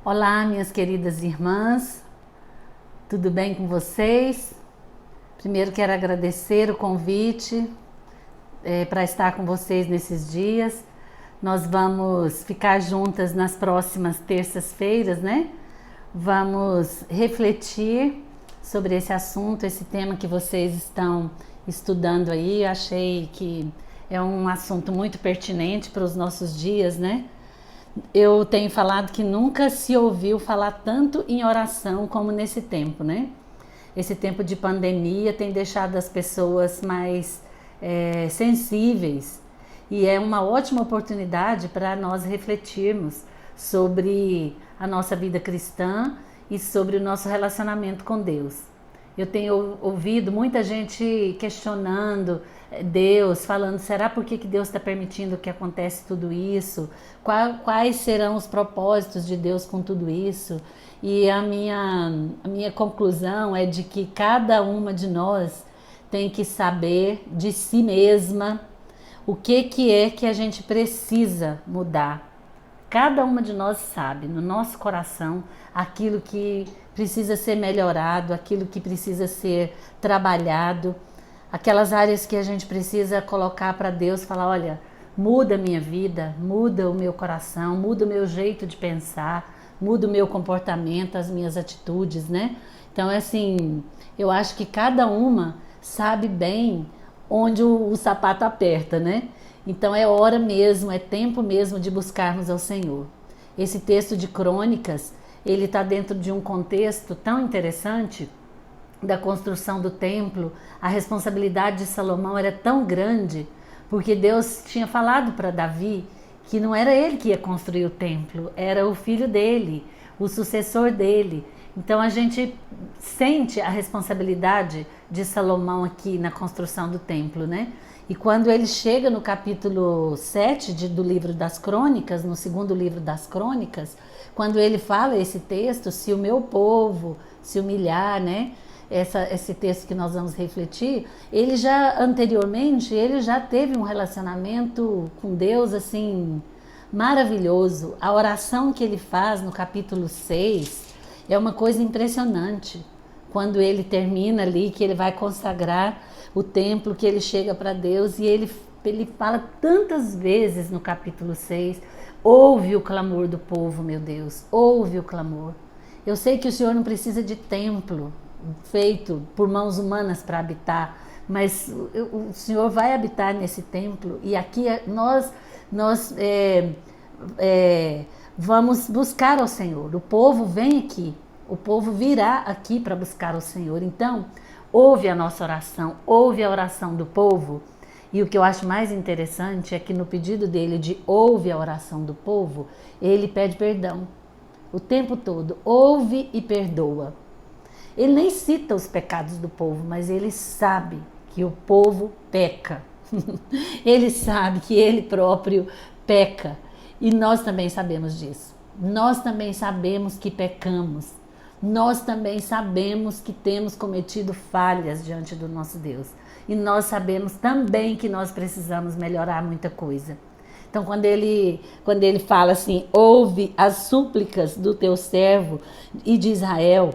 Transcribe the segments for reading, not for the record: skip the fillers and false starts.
Olá, minhas queridas irmãs, tudo bem com vocês? Primeiro quero agradecer o convite para estar com vocês nesses dias. Nós vamos ficar juntas nas próximas terças-feiras, né? Vamos refletir sobre esse assunto, esse tema que vocês estão estudando aí. Eu achei que é um assunto muito pertinente para os nossos dias, né? Eu tenho falado que nunca se ouviu falar tanto em oração como nesse tempo, né? Esse tempo de pandemia tem deixado as pessoas mais sensíveis e é uma ótima oportunidade para nós refletirmos sobre a nossa vida cristã e sobre o nosso relacionamento com Deus. Eu tenho ouvido muita gente questionando Deus, falando, será por que Deus está permitindo que aconteça tudo isso? Quais serão os propósitos de Deus com tudo isso? E a minha conclusão é de que cada uma de nós tem que saber de si mesma o que é que a gente precisa mudar. Cada uma de nós sabe, no nosso coração, aquilo que precisa ser melhorado, aquilo que precisa ser trabalhado, aquelas áreas que a gente precisa colocar para Deus, falar, olha, muda a minha vida, muda o meu coração, muda o meu jeito de pensar, muda o meu comportamento, as minhas atitudes, né? Então, assim, eu acho que cada uma sabe bem onde o sapato aperta, né? Então é hora mesmo, é tempo mesmo de buscarmos ao Senhor. Esse texto de Crônicas, ele está dentro de um contexto tão interessante da construção do templo. A responsabilidade de Salomão era tão grande, porque Deus tinha falado para Davi que não era ele que ia construir o templo, era o filho dele, o sucessor dele. Então a gente sente a responsabilidade de Salomão aqui na construção do templo, né? E quando ele chega no capítulo 7 do livro das Crônicas, no segundo livro das Crônicas, quando ele fala esse texto, se o meu povo se humilhar, né? Esse texto que nós vamos refletir, ele já anteriormente, ele já teve um relacionamento com Deus assim maravilhoso. A oração que ele faz no capítulo 6 é uma coisa impressionante. Quando ele termina ali, que ele vai consagrar o templo, que ele chega para Deus e ele fala tantas vezes no capítulo 6, ouve o clamor do povo, meu Deus, ouve o clamor. Eu sei que o Senhor não precisa de templo feito por mãos humanas para habitar, mas o Senhor vai habitar nesse templo e aqui nós vamos buscar ao Senhor. O povo vem aqui, o povo virá aqui para buscar o Senhor. Então, ouve a nossa oração, ouve a oração do povo. E o que eu acho mais interessante é que no pedido dele de ouve a oração do povo, ele pede perdão o tempo todo, ouve e perdoa. Ele nem cita os pecados do povo, mas ele sabe que o povo peca. Ele sabe que ele próprio peca. E nós também sabemos disso. Nós também sabemos que pecamos. Nós também sabemos que temos cometido falhas diante do nosso Deus. E nós sabemos também que nós precisamos melhorar muita coisa. Então, quando ele fala assim, ouve as súplicas do teu servo e de Israel,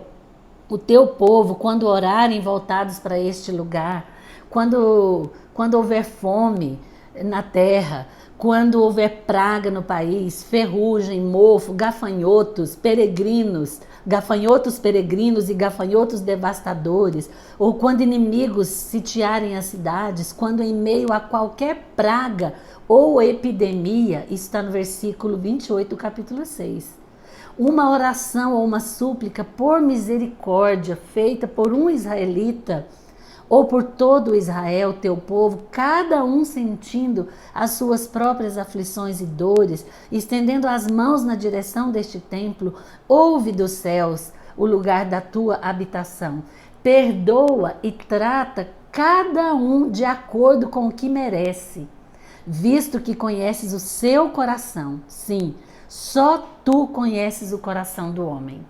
o teu povo, quando orarem voltados para este lugar, quando houver fome na terra, quando houver praga no país, ferrugem, mofo, gafanhotos peregrinos e gafanhotos devastadores, ou quando inimigos sitiarem as cidades, quando em meio a qualquer praga ou epidemia, está no versículo 28 do capítulo 6. Uma oração ou uma súplica por misericórdia feita por um israelita ou por todo Israel, teu povo, cada um sentindo as suas próprias aflições e dores, estendendo as mãos na direção deste templo, ouve dos céus o lugar da tua habitação. Perdoa e trata cada um de acordo com o que merece, visto que conheces o seu coração. Sim, só tu conheces o coração do homem.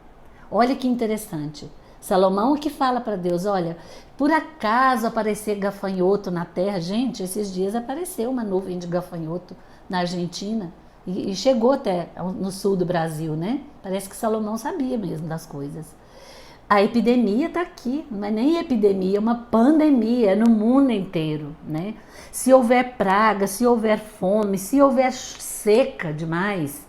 Olha que interessante. Salomão que fala para Deus, olha, por acaso aparecer gafanhoto na terra? Gente, esses dias apareceu uma nuvem de gafanhoto na Argentina. e chegou até no sul do Brasil, né? Parece que Salomão sabia mesmo das coisas. A epidemia está aqui, não é nem epidemia, é uma pandemia no mundo inteiro, né? Se houver praga, se houver fome, se houver seca demais,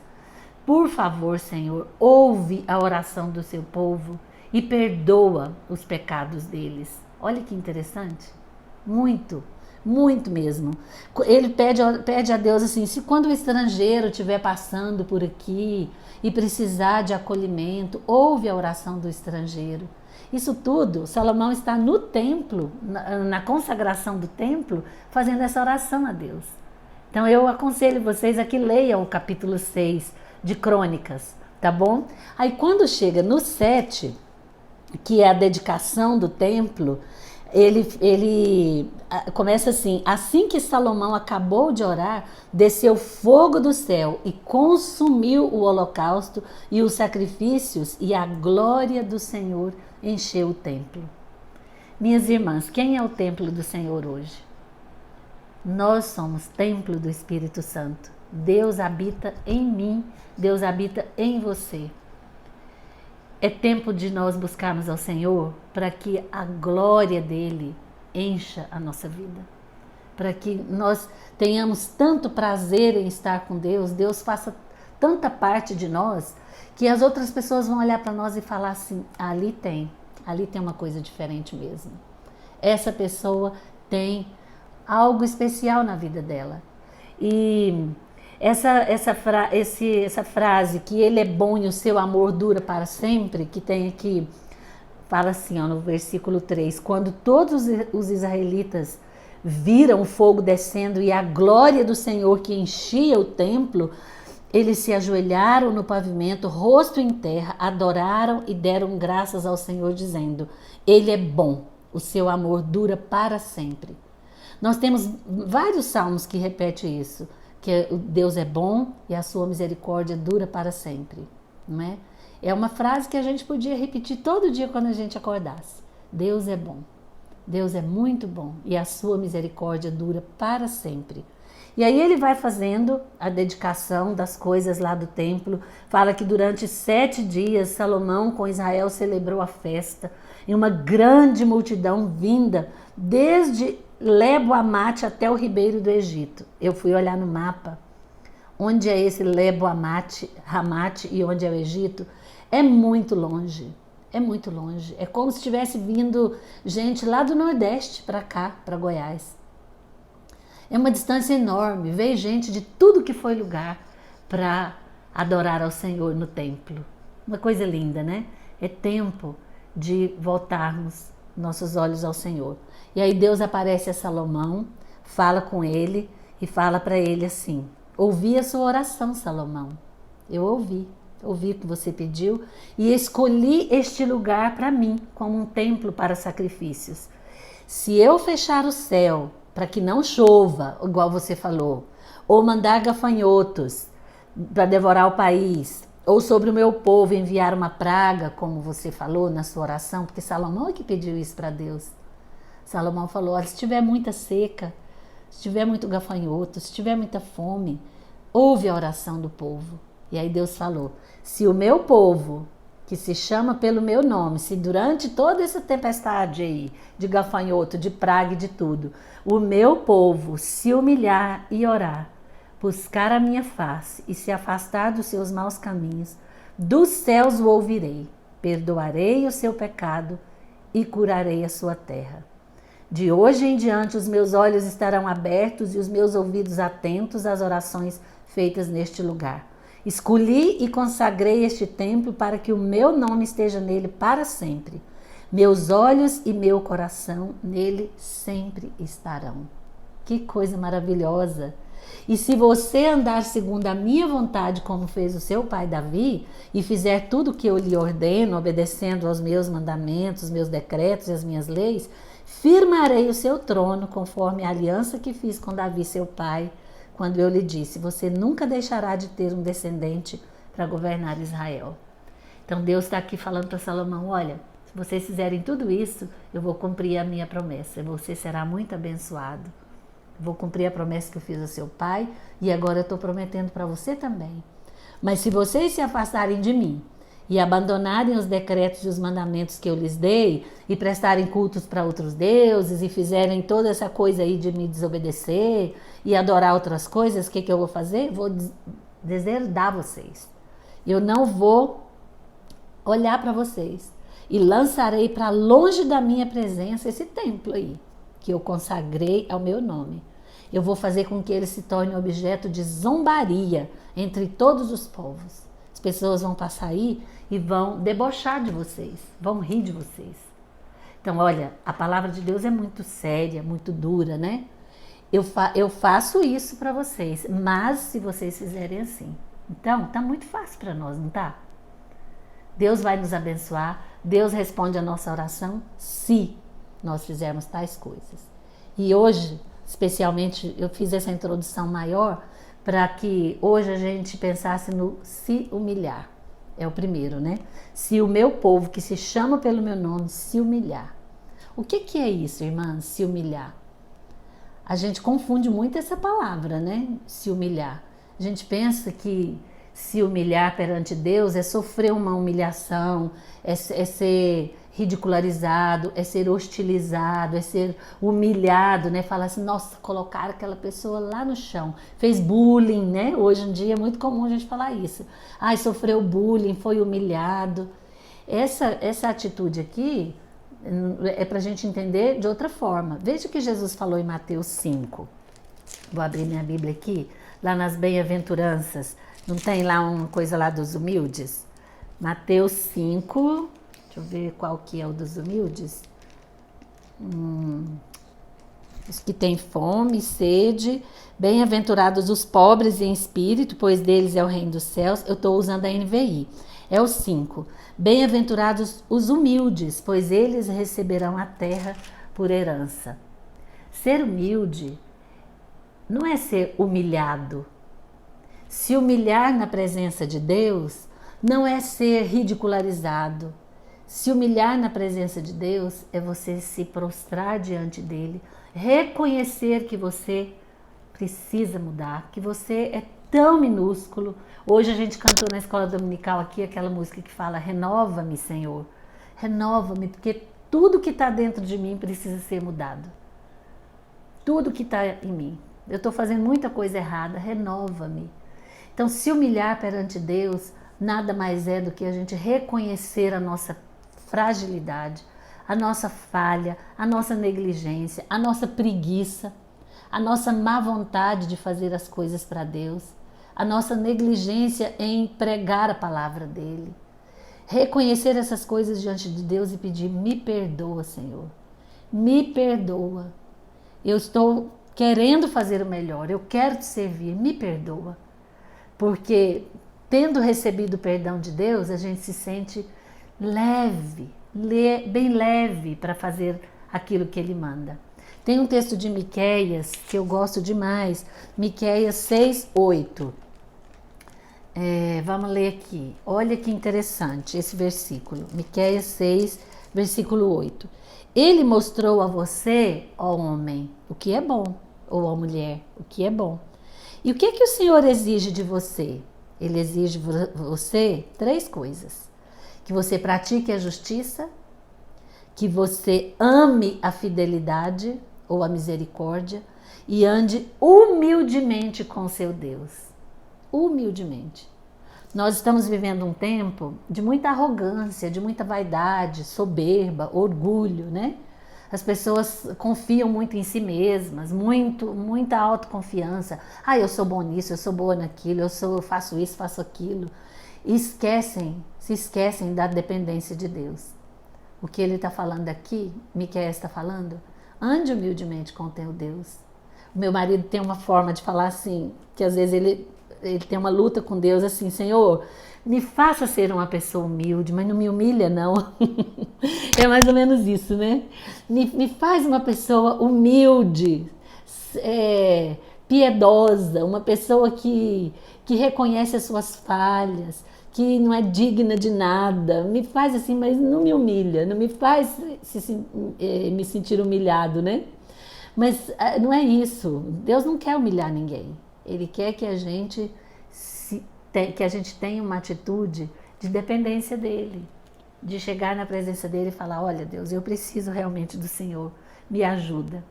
por favor, Senhor, ouve a oração do seu povo e perdoa os pecados deles. Olha que interessante. Muito, muito mesmo. Ele pede a Deus assim, se quando o estrangeiro estiver passando por aqui e precisar de acolhimento, ouve a oração do estrangeiro. Isso tudo, Salomão está no templo, na consagração do templo, fazendo essa oração a Deus. Então eu aconselho vocês a que leiam o capítulo 6 de Crônicas, tá bom? Aí quando chega no 7, que é a dedicação do templo, ele começa assim que Salomão acabou de orar, desceu fogo do céu e consumiu o holocausto e os sacrifícios, e a glória do Senhor encheu o templo. Minhas irmãs, quem é o templo do Senhor hoje? Nós somos templo do Espírito Santo. Deus habita em mim, Deus habita em você. É tempo de nós buscarmos ao Senhor para que a glória dele encha a nossa vida. Para que nós tenhamos tanto prazer em estar com Deus, Deus faça tanta parte de nós, que as outras pessoas vão olhar para nós e falar assim, ali tem uma coisa diferente mesmo. Essa pessoa tem algo especial na vida dela. E essa frase, que ele é bom e o seu amor dura para sempre, que tem aqui, fala assim, no versículo 3, quando todos os israelitas viram o fogo descendo e a glória do Senhor que enchia o templo, eles se ajoelharam no pavimento, rosto em terra, adoraram e deram graças ao Senhor, dizendo, ele é bom, o seu amor dura para sempre. Nós temos vários salmos que repetem isso, que Deus é bom e a sua misericórdia dura para sempre, não é? É uma frase que a gente podia repetir todo dia quando a gente acordasse. Deus é bom, Deus é muito bom e a sua misericórdia dura para sempre. E aí ele vai fazendo a dedicação das coisas lá do templo, fala que durante 7 dias Salomão com Israel celebrou a festa, e uma grande multidão vinda desde Lebo-Amate até o ribeiro do Egito. Eu fui olhar no mapa, onde é esse Lebo-Amate e onde é o Egito, é muito longe, é muito longe. É como se tivesse vindo gente lá do Nordeste para cá, para Goiás. É uma distância enorme, veio gente de tudo que foi lugar para adorar ao Senhor no templo. Uma coisa linda, né? É tempo de voltarmos nossos olhos ao Senhor. E aí Deus aparece a Salomão, fala com ele e fala para ele assim, ouvi a sua oração, Salomão. Eu ouvi o que você pediu e escolhi este lugar para mim como um templo para sacrifícios. Se eu fechar o céu para que não chova, igual você falou, ou mandar gafanhotos para devorar o país, ou sobre o meu povo enviar uma praga, como você falou na sua oração, porque Salomão é que pediu isso para Deus. Salomão falou, olha, se tiver muita seca, se tiver muito gafanhoto, se tiver muita fome, ouve a oração do povo. E aí Deus falou, se o meu povo, que se chama pelo meu nome, se durante toda essa tempestade aí, de gafanhoto, de praga e de tudo, o meu povo se humilhar e orar, buscar a minha face e se afastar dos seus maus caminhos, dos céus o ouvirei, perdoarei o seu pecado e curarei a sua terra. De hoje em diante os meus olhos estarão abertos e os meus ouvidos atentos às orações feitas neste lugar. Escolhi e consagrei este templo para que o meu nome esteja nele para sempre. Meus olhos e meu coração nele sempre estarão. Que coisa maravilhosa! E se você andar segundo a minha vontade, como fez o seu pai Davi, e fizer tudo o que eu lhe ordeno, obedecendo aos meus mandamentos, os meus decretos e as minhas leis, firmarei o seu trono conforme a aliança que fiz com Davi, seu pai, quando eu lhe disse, você nunca deixará de ter um descendente para governar Israel. Então Deus está aqui falando para Salomão, olha, se vocês fizerem tudo isso, eu vou cumprir a minha promessa, você será muito abençoado. Vou cumprir a promessa que eu fiz ao seu pai e agora eu estou prometendo para você também. Mas se vocês se afastarem de mim e abandonarem os decretos e os mandamentos que eu lhes dei e prestarem cultos para outros deuses e fizerem toda essa coisa aí de me desobedecer e adorar outras coisas, o que eu vou fazer? Vou deserdar vocês. Eu não vou olhar para vocês e lançarei para longe da minha presença esse templo aí, que eu consagrei ao meu nome. Eu vou fazer com que ele se torne objeto de zombaria entre todos os povos. As pessoas vão passar aí e vão debochar de vocês, vão rir de vocês. Então, olha, a palavra de Deus é muito séria, muito dura, né? Eu faço isso para vocês, mas se vocês fizerem assim. Então, tá muito fácil para nós, não tá? Deus vai nos abençoar, Deus responde a nossa oração se nós fizermos tais coisas. E hoje, especialmente, eu fiz essa introdução maior para que hoje a gente pensasse no se humilhar. É o primeiro, né? Se o meu povo, que se chama pelo meu nome, se humilhar. O que é isso, irmãs? Se humilhar. A gente confunde muito essa palavra, né? Se humilhar. A gente pensa que se humilhar perante Deus é sofrer uma humilhação, é ser ridicularizado, é ser hostilizado, é ser humilhado, né? Falar assim, nossa, colocaram aquela pessoa lá no chão, fez bullying, né? Hoje em dia é muito comum a gente falar isso. Ai, sofreu bullying, foi humilhado. Essa atitude aqui é para a gente entender de outra forma. Veja o que Jesus falou em Mateus 5. Vou abrir minha Bíblia aqui, lá nas bem-aventuranças. Não tem lá uma coisa lá dos humildes? Mateus 5, deixa eu ver qual que é o dos humildes. Os que têm fome e sede, bem-aventurados os pobres em espírito, pois deles é o reino dos céus. Eu estou usando a NVI. É o 5. Bem-aventurados os humildes, pois eles receberão a terra por herança. Ser humilde não é ser humilhado. Se humilhar na presença de Deus não é ser ridicularizado. Se humilhar na presença de Deus é você se prostrar diante dele, reconhecer que você precisa mudar, que você é tão minúsculo. Hoje a gente cantou na escola dominical aqui aquela música que fala: renova-me, Senhor, renova-me, porque tudo que está dentro de mim precisa ser mudado. Tudo que está em mim. Eu estou fazendo muita coisa errada, renova-me. Então, se humilhar perante Deus nada mais é do que a gente reconhecer a nossa fragilidade, a nossa falha, a nossa negligência, a nossa preguiça, a nossa má vontade de fazer as coisas para Deus, a nossa negligência em pregar a palavra dele. Reconhecer essas coisas diante de Deus e pedir: me perdoa, Senhor, me perdoa. Eu estou querendo fazer o melhor, eu quero te servir, me perdoa. Porque tendo recebido o perdão de Deus, a gente se sente leve, bem leve para fazer aquilo que ele manda. Tem um texto de Miqueias que eu gosto demais, Miqueias 6:8. Vamos ler aqui. Olha que interessante esse versículo. Miqueias 6, versículo 8. Ele mostrou a você, ó homem, o que é bom, ou ó mulher, o que é bom. E o que o Senhor exige de você? Ele exige de você 3 coisas. Que você pratique a justiça, que você ame a fidelidade ou a misericórdia e ande humildemente com seu Deus. Humildemente. Nós estamos vivendo um tempo de muita arrogância, de muita vaidade, soberba, orgulho, né? As pessoas confiam muito em si mesmas, muita autoconfiança. Ah, eu sou bom nisso, eu sou boa naquilo, eu faço isso, faço aquilo. E se esquecem da dependência de Deus. O que ele está falando aqui, Miqueias está falando, ande humildemente com o teu Deus. O meu marido tem uma forma de falar assim, que às vezes ele tem uma luta com Deus assim: Senhor, me faça ser uma pessoa humilde, mas não me humilha não. É mais ou menos isso, né? Me faz uma pessoa humilde, piedosa, uma pessoa que reconhece as suas falhas, que não é digna de nada. Me faz assim, mas não me humilha, não me faz me sentir humilhado, né? Mas não é isso. Deus não quer humilhar ninguém. Ele quer que a gente tenha uma atitude de dependência dele, de chegar na presença dele e falar: olha, Deus, eu preciso realmente do Senhor, me ajuda.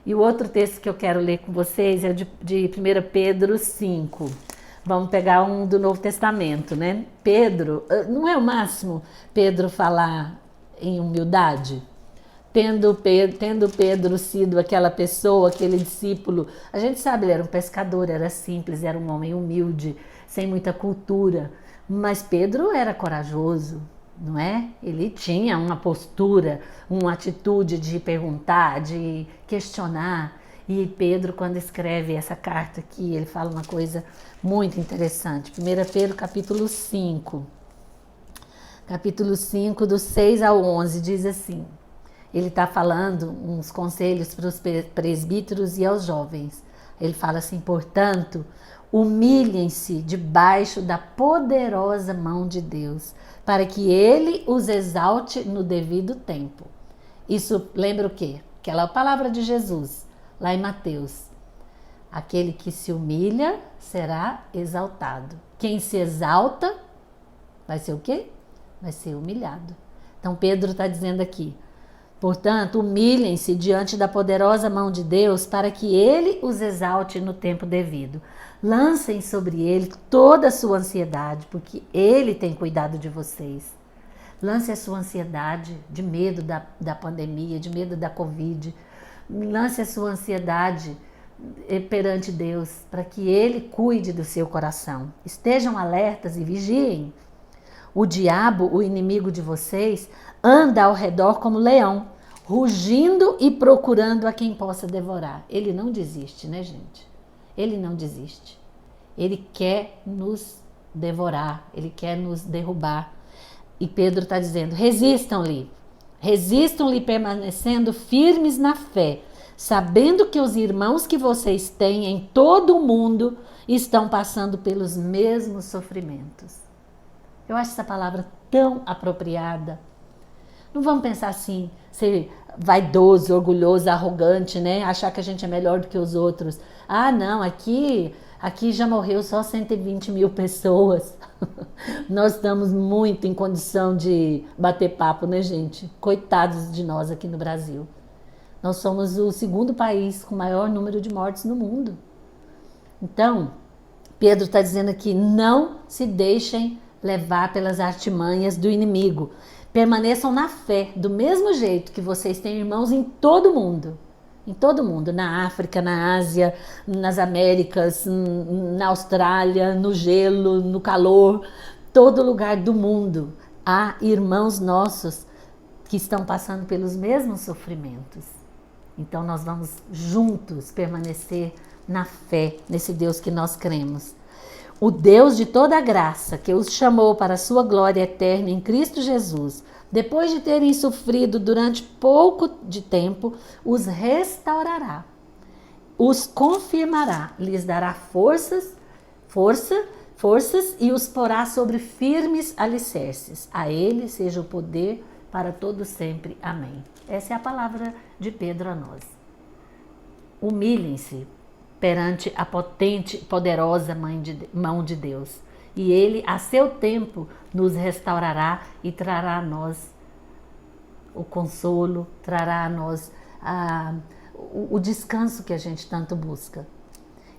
E o outro texto que eu quero ler com vocês é de 1 Pedro 5. Vamos pegar um do Novo Testamento, né? Pedro, não é o máximo Pedro falar em humildade? Tendo Pedro sido aquela pessoa, aquele discípulo, a gente sabe, ele era um pescador, era simples, era um homem humilde, sem muita cultura, mas Pedro era corajoso, não é? Ele tinha uma postura, uma atitude de perguntar, de questionar. E Pedro, quando escreve essa carta aqui, ele fala uma coisa muito interessante. 1 Pedro capítulo 5, do 6 ao 11, diz assim, ele está falando uns conselhos para os presbíteros e aos jovens. Ele fala assim: portanto, humilhem-se debaixo da poderosa mão de Deus, para que ele os exalte no devido tempo. Isso lembra o quê? Aquela palavra de Jesus, lá em Mateus. Aquele que se humilha será exaltado. Quem se exalta vai ser o quê? Vai ser humilhado. Então Pedro está dizendo aqui: portanto, humilhem-se diante da poderosa mão de Deus para que ele os exalte no tempo devido. Lancem sobre ele toda a sua ansiedade, porque ele tem cuidado de vocês. Lance a sua ansiedade de medo da pandemia, de medo da Covid. Lance a sua ansiedade perante Deus, para que ele cuide do seu coração. Estejam alertas e vigiem. O diabo, o inimigo de vocês, anda ao redor como leão, rugindo e procurando a quem possa devorar. Ele não desiste, né, gente? Ele não desiste. Ele quer nos devorar, ele quer nos derrubar. E Pedro está dizendo: resistam-lhe permanecendo firmes na fé, sabendo que os irmãos que vocês têm em todo o mundo estão passando pelos mesmos sofrimentos. Eu acho essa palavra tão apropriada. Não vamos pensar assim, ser vaidoso, orgulhoso, arrogante, né? Achar que a gente é melhor do que os outros. Ah, não, aqui já morreu só 120 mil pessoas. Nós estamos muito em condição de bater papo, né, gente? Coitados de nós aqui no Brasil. Nós somos o segundo país com maior número de mortes no mundo. Então, Pedro está dizendo aqui: não se deixem levar pelas artimanhas do inimigo. Permaneçam na fé, do mesmo jeito que vocês têm irmãos em todo mundo. Em todo mundo, na África, na Ásia, nas Américas, na Austrália, no gelo, no calor, todo lugar do mundo há irmãos nossos que estão passando pelos mesmos sofrimentos. Então nós vamos juntos permanecer na fé, nesse Deus que nós cremos. O Deus de toda graça, que os chamou para a sua glória eterna em Cristo Jesus, depois de terem sofrido durante pouco de tempo, os restaurará, os confirmará, lhes dará forças e os porá sobre firmes alicerces. A ele seja o poder para todo sempre. Amém. Essa é a palavra de Pedro a nós. Humilhem-se perante a potente, poderosa mão de Deus. E ele, a seu tempo, nos restaurará e trará a nós o consolo, trará a nós o descanso que a gente tanto busca.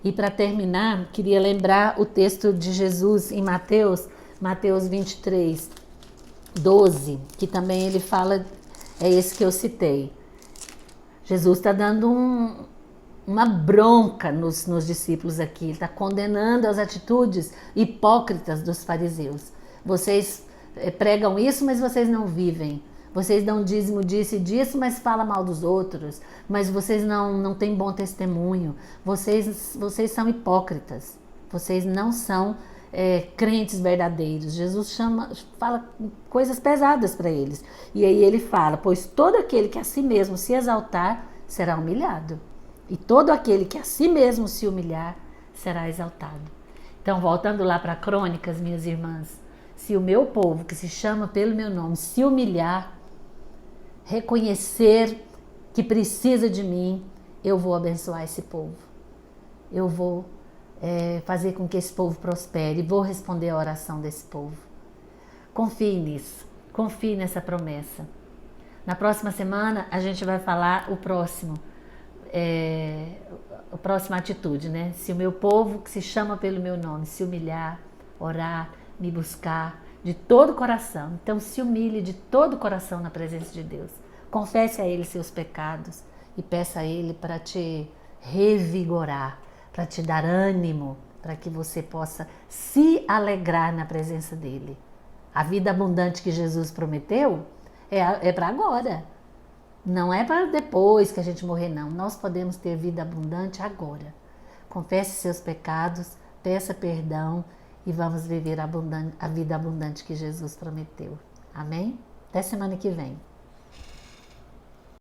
E para terminar, queria lembrar o texto de Jesus em Mateus 23, 12, que também ele fala, é esse que eu citei. Jesus está dando uma bronca nos discípulos aqui. Ele está condenando as atitudes hipócritas dos fariseus. Vocês pregam isso, mas vocês não vivem. Vocês dão dízimo disso e disso, mas falam mal dos outros. Mas vocês não têm bom testemunho. Vocês são hipócritas. Vocês não são crentes verdadeiros. Jesus fala coisas pesadas para eles. E aí ele fala: pois todo aquele que a si mesmo se exaltar será humilhado. E todo aquele que a si mesmo se humilhar será exaltado. Então, voltando lá para Crônicas, minhas irmãs, se o meu povo, que se chama pelo meu nome, se humilhar, reconhecer que precisa de mim, eu vou abençoar esse povo. Eu vou fazer com que esse povo prospere. Vou responder a oração desse povo. Confie nisso. Confie nessa promessa. Na próxima semana a gente vai falar a próxima atitude, né? Se o meu povo, que se chama pelo meu nome, se humilhar, orar, me buscar de todo o coração. Então se humilhe de todo o coração na presença de Deus. Confesse a Ele seus pecados e peça a Ele para te revigorar, para te dar ânimo, para que você possa se alegrar na presença dEle. A vida abundante que Jesus prometeu é para agora. Não é para depois que a gente morrer, não. Nós podemos ter vida abundante agora. Confesse seus pecados, peça perdão e vamos viver a vida abundante que Jesus prometeu. Amém? Até semana que vem.